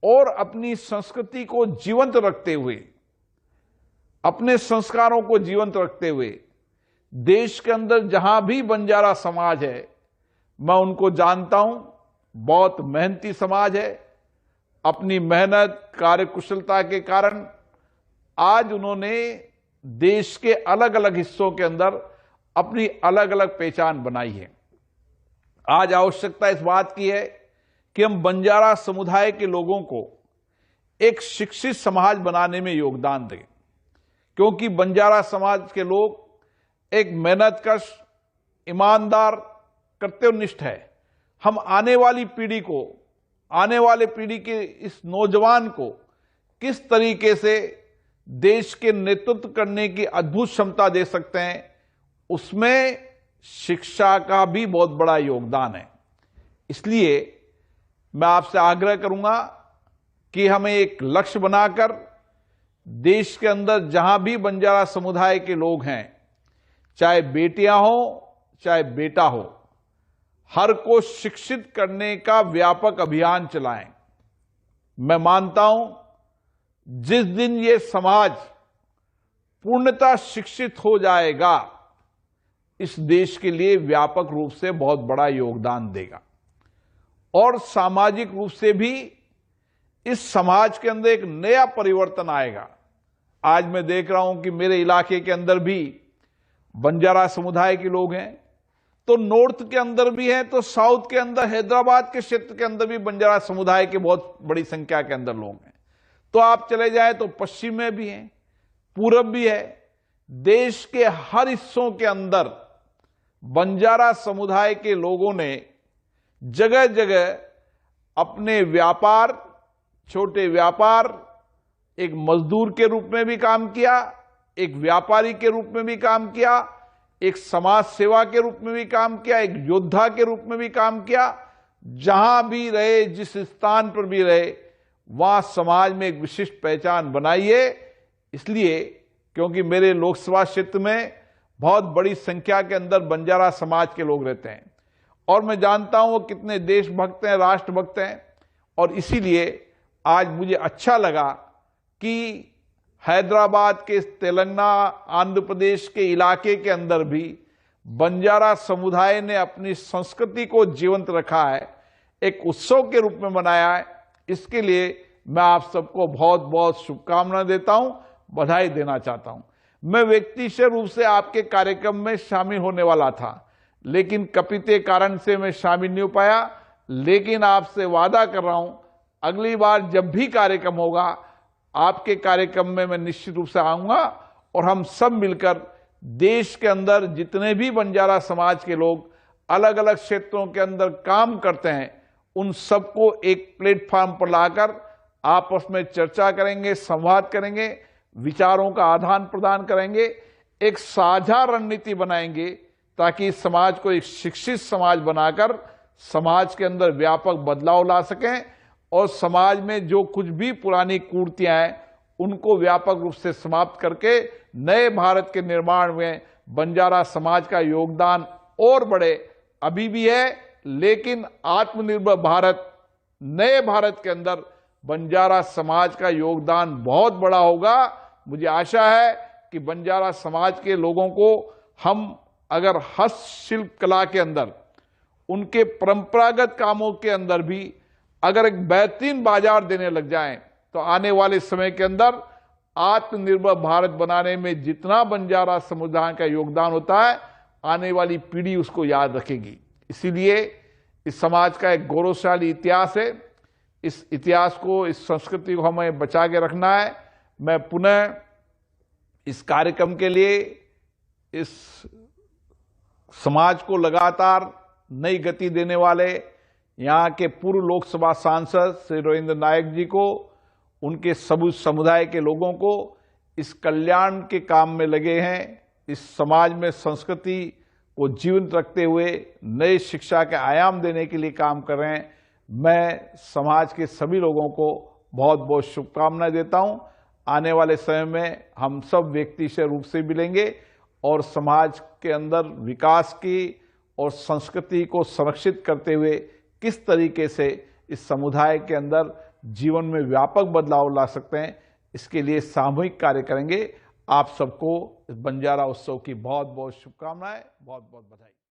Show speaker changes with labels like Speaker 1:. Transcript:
Speaker 1: और अपनी संस्कृति को जीवंत रखते हुए, अपने संस्कारों को जीवंत रखते हुए देश के अंदर जहां भी बंजारा समाज है, मैं उनको जानता हूं, बहुत मेहनती समाज है। अपनी मेहनत, कार्यकुशलता के कारण आज उन्होंने देश के अलग अलग हिस्सों के अंदर अपनी अलग अलग पहचान बनाई है। आज आवश्यकता इस बात की है कि हम बंजारा समुदाय के लोगों को एक शिक्षित समाज बनाने में योगदान दें, क्योंकि बंजारा समाज के लोग एक मेहनतकश, ईमानदार, कर्तव्यनिष्ठ है। हम आने वाली पीढ़ी को, आने वाले पीढ़ी के इस नौजवान को किस तरीके से देश के नेतृत्व करने की अद्भुत क्षमता दे सकते हैं, उसमें शिक्षा का भी बहुत बड़ा योगदान है। इसलिए मैं आपसे आग्रह करूंगा कि हमें एक लक्ष्य बनाकर देश के अंदर जहां भी बंजारा समुदाय के लोग हैं, चाहे बेटियां हो चाहे बेटा हो, हर को शिक्षित करने का व्यापक अभियान चलाएं। मैं मानता हूं जिस दिन ये समाज पूर्णतः शिक्षित हो जाएगा, इस देश के लिए व्यापक रूप से बहुत बड़ा योगदान देगा और सामाजिक रूप से भी इस समाज के अंदर एक नया परिवर्तन आएगा। आज मैं देख रहा हूं कि मेरे इलाके के अंदर भी बंजारा समुदाय के लोग हैं, तो नॉर्थ के अंदर भी हैं, तो साउथ के अंदर, हैदराबाद के क्षेत्र के अंदर भी बंजारा समुदाय के बहुत बड़ी संख्या के अंदर लोग हैं। तो आप चले जाए तो पश्चिम में भी हैं, पूरब भी है। देश के हर हिस्सों के अंदर बंजारा समुदाय के लोगों ने जगह जगह अपने व्यापार, छोटे व्यापार, एक मजदूर के रूप में भी काम किया, एक व्यापारी के रूप में भी काम किया, एक समाज सेवा के रूप में भी काम किया, एक योद्धा के रूप में भी काम किया। जहां भी रहे, जिस स्थान पर भी रहे, वहां समाज में एक विशिष्ट पहचान बनाइए। इसलिए क्योंकि मेरे लोकसभा क्षेत्र में बहुत बड़ी संख्या के अंदर बंजारा समाज के लोग रहते हैं और मैं जानता हूं वो कितने देशभक्त हैं, राष्ट्रभक्त हैं, और इसीलिए आज मुझे अच्छा लगा कि हैदराबाद के, तेलंगाना, आंध्र प्रदेश के इलाके के अंदर भी बंजारा समुदाय ने अपनी संस्कृति को जीवंत रखा है, एक उत्सव के रूप में मनाया है। इसके लिए मैं आप सबको बहुत बहुत शुभकामनाएं देता हूं, बधाई देना चाहता हूं। मैं व्यक्तिगत रूप से आपके कार्यक्रम में शामिल होने वाला था, लेकिन कपिते कारण से मैं शामिल नहीं हो पाया। लेकिन आपसे वादा कर रहा हूं, अगली बार जब भी कार्यक्रम होगा, आपके कार्यक्रम में मैं निश्चित रूप से आऊंगा और हम सब मिलकर देश के अंदर जितने भी बंजारा समाज के लोग अलग अलग क्षेत्रों के अंदर काम करते हैं, उन सबको एक प्लेटफॉर्म पर लाकर आपस में चर्चा करेंगे, संवाद करेंगे, विचारों का आदान प्रदान करेंगे, एक साझा रणनीति बनाएंगे ताकि समाज को एक शिक्षित समाज बनाकर समाज के अंदर व्यापक बदलाव ला सकें और समाज में जो कुछ भी पुरानी कुरीतियां हैं उनको व्यापक रूप से समाप्त करके नए भारत के निर्माण में बंजारा समाज का योगदान और बढ़े। अभी भी है, लेकिन आत्मनिर्भर भारत, नए भारत के अंदर बंजारा समाज का योगदान बहुत बड़ा होगा। मुझे आशा है कि बंजारा समाज के लोगों को हम अगर हस्तशिल्प कला के अंदर, उनके परंपरागत कामों के अंदर भी अगर एक बेहतरीन बाजार देने लग जाएं, तो आने वाले समय के अंदर आत्मनिर्भर भारत बनाने में जितना बंजारा समुदाय का योगदान होता है, आने वाली पीढ़ी उसको याद रखेगी। इसीलिए इस समाज का एक गौरवशाली इतिहास है। इस इतिहास को, इस संस्कृति को हमें बचा के रखना है। मैं पुनः इस कार्यक्रम के लिए इस समाज को लगातार नई गति देने वाले यहाँ के पूर्व लोकसभा सांसद श्री रविंद्र नायक जी को, उनके सब समुदाय के लोगों को इस कल्याण के काम में लगे हैं, इस समाज में संस्कृति को जीवंत रखते हुए नए शिक्षा के आयाम देने के लिए काम कर रहे हैं। मैं समाज के सभी लोगों को बहुत बहुत शुभकामनाएं देता हूं। आने वाले समय में हम सब व्यक्तिगत रूप से मिलेंगे और समाज के अंदर विकास की और संस्कृति को संरक्षित करते हुए किस तरीके से इस समुदाय के अंदर जीवन में व्यापक बदलाव ला सकते हैं। इसके लिए सामूहिक कार्य करेंगे। आप सबको इस बंजारा उत्सव की बहुत बहुत शुभकामनाएं, बहुत बहुत बधाई।